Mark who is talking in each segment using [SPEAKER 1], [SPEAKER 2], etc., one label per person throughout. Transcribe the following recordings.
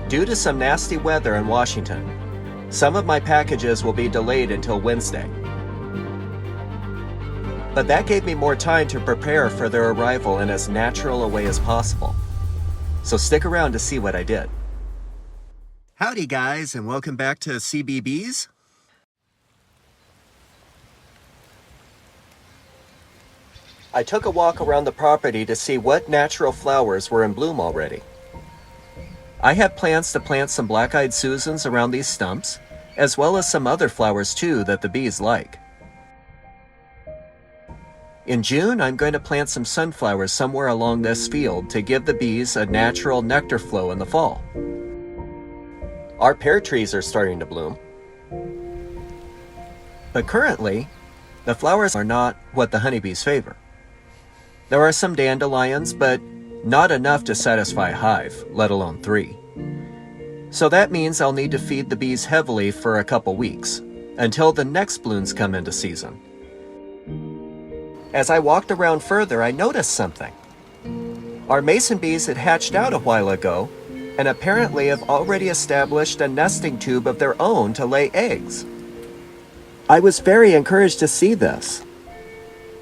[SPEAKER 1] Due to some nasty weather in Washington, some of my packages will be delayed until Wednesday. But that gave me more time to prepare for their arrival in as natural a way as possible. So stick around to see what I did. Howdy guys, and welcome back to CBBs. I took a walk around the property to see what natural flowers were in bloom already. I have plans to plant some black-eyed Susans around these stumps, as well as some other flowers too that the bees like. In June, I'm going to plant some sunflowers somewhere along this field to give the bees a natural nectar flow in the fall. Our pear trees are starting to bloom. But currently, the flowers are not what the honeybees favor. There are some dandelions, but not enough to satisfy a hive, let alone 3. So that means I'll need to feed the bees heavily for a couple weeks, until the next blooms come into season. As I walked around further, I noticed something. Our mason bees had hatched out a while ago, and apparently have already established a nesting tube of their own to lay eggs. I was very encouraged to see this.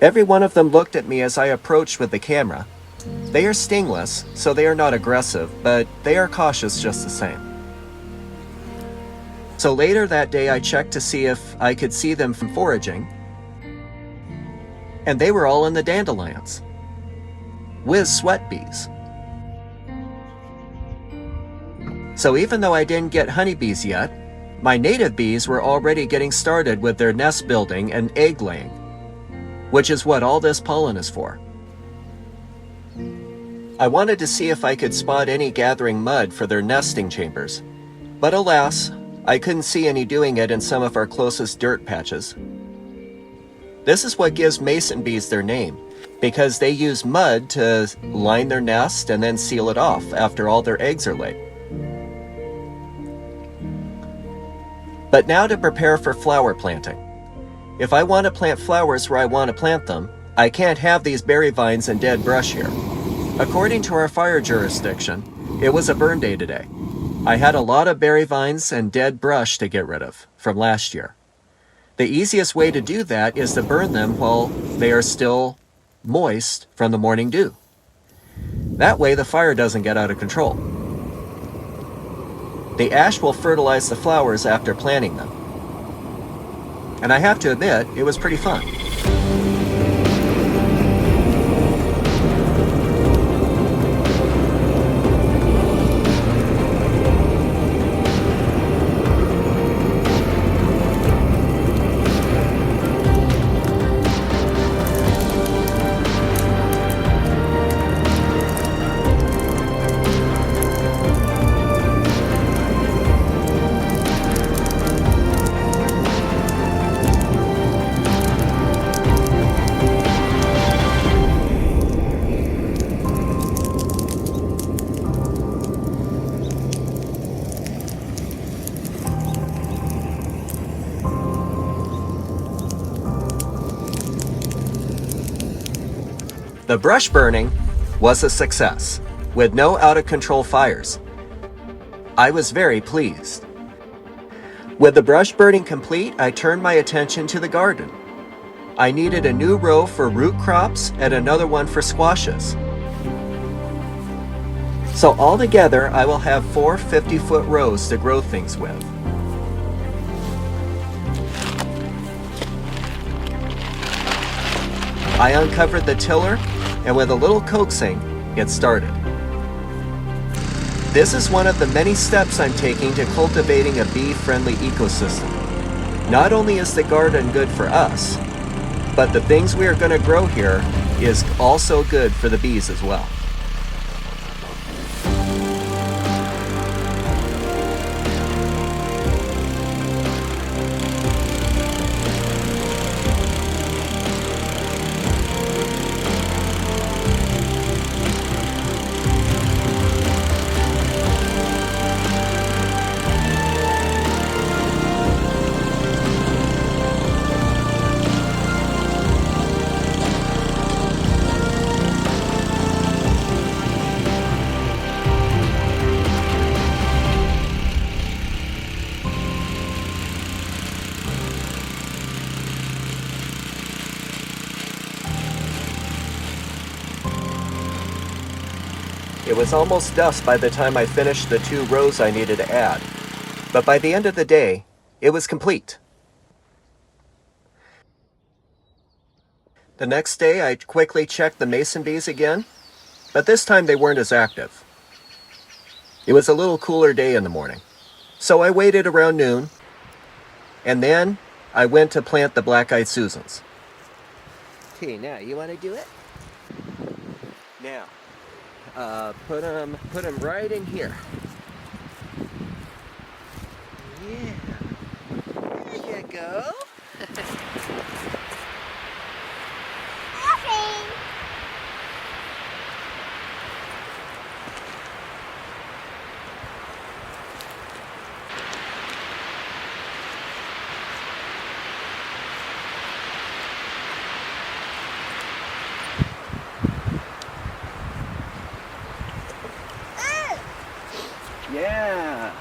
[SPEAKER 1] Every one of them looked at me as I approached with the camera. They are stingless, so they are not aggressive, but they are cautious just the same. So later that day I checked to see if I could see them from foraging, and they were all in the dandelions. With sweat bees. So even though I didn't get honeybees yet, my native bees were already getting started with their nest building and egg laying, which is what all this pollen is for. I wanted to see if I could spot any gathering mud for their nesting chambers, but alas, I couldn't see any doing it in some of our closest dirt patches. This is what gives mason bees their name, because they use mud to line their nest and then seal it off after all their eggs are laid. But now to prepare for flower planting. If I want to plant flowers where I want to plant them, I can't have these berry vines and dead brush here. According to our fire jurisdiction, it was a burn day today. I had a lot of berry vines and dead brush to get rid of from last year. The easiest way to do that is to burn them while they are still moist from the morning dew. That way the fire doesn't get out of control. The ash will fertilize the flowers after planting them. And I have to admit, it was pretty fun. The brush burning was a success, with no out-of-control fires. I was very pleased. With the brush burning complete, I turned my attention to the garden. I needed a new row for root crops and another one for squashes. So altogether, I will have 4 50-foot rows to grow things with. I uncovered the tiller, and with a little coaxing, get started. This is one of the many steps I'm taking to cultivating a bee-friendly ecosystem. Not only is the garden good for us, but the things we are going to grow here is also good for the bees as well. It was almost dusk by the time I finished the 2 rows I needed to add, but by the end of the day, it was complete. The next day, I quickly checked the mason bees again, but this time they weren't as active. It was a little cooler day in the morning, so I waited around noon, and then I went to plant the black-eyed Susans. Okay, now you want to do it? Now, put them right in here. Yeah, there you go. Yeah.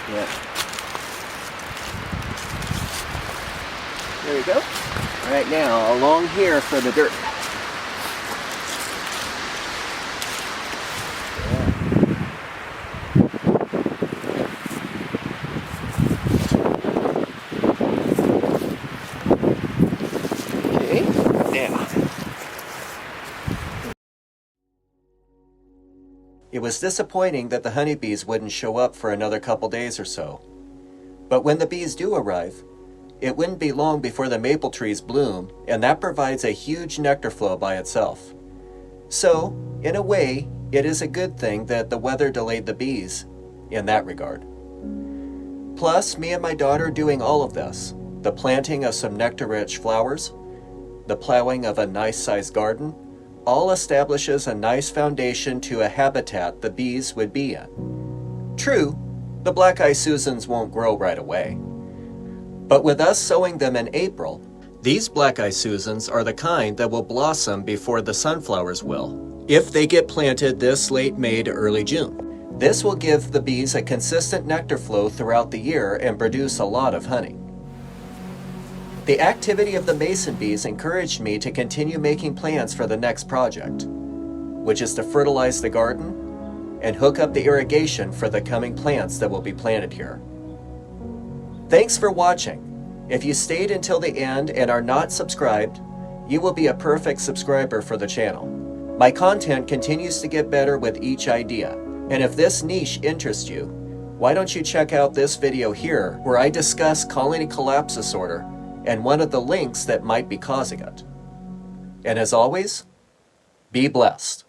[SPEAKER 1] Yeah. There you go. Right now, along here for the dirt. It was disappointing that the honeybees wouldn't show up for another couple days or so. But when the bees do arrive, it wouldn't be long before the maple trees bloom, and that provides a huge nectar flow by itself. So, in a way, it is a good thing that the weather delayed the bees in that regard. Plus, me and my daughter doing all of this, the planting of some nectar-rich flowers, the plowing of a nice-sized garden, all establishes a nice foundation to a habitat the bees would be in. True, the black-eyed Susans won't grow right away. But with us sowing them in April, these black-eyed Susans are the kind that will blossom before the sunflowers will, if they get planted this late May to early June. This will give the bees a consistent nectar flow throughout the year and produce a lot of honey. The activity of the mason bees encouraged me to continue making plans for the next project, which is to fertilize the garden and hook up the irrigation for the coming plants that will be planted here. Thanks for watching. If you stayed until the end and are not subscribed, you will be a perfect subscriber for the channel. My content continues to get better with each idea, and if this niche interests you, why don't you check out this video here where I discuss colony collapse disorder and one of the links that might be causing it. And as always, be blessed.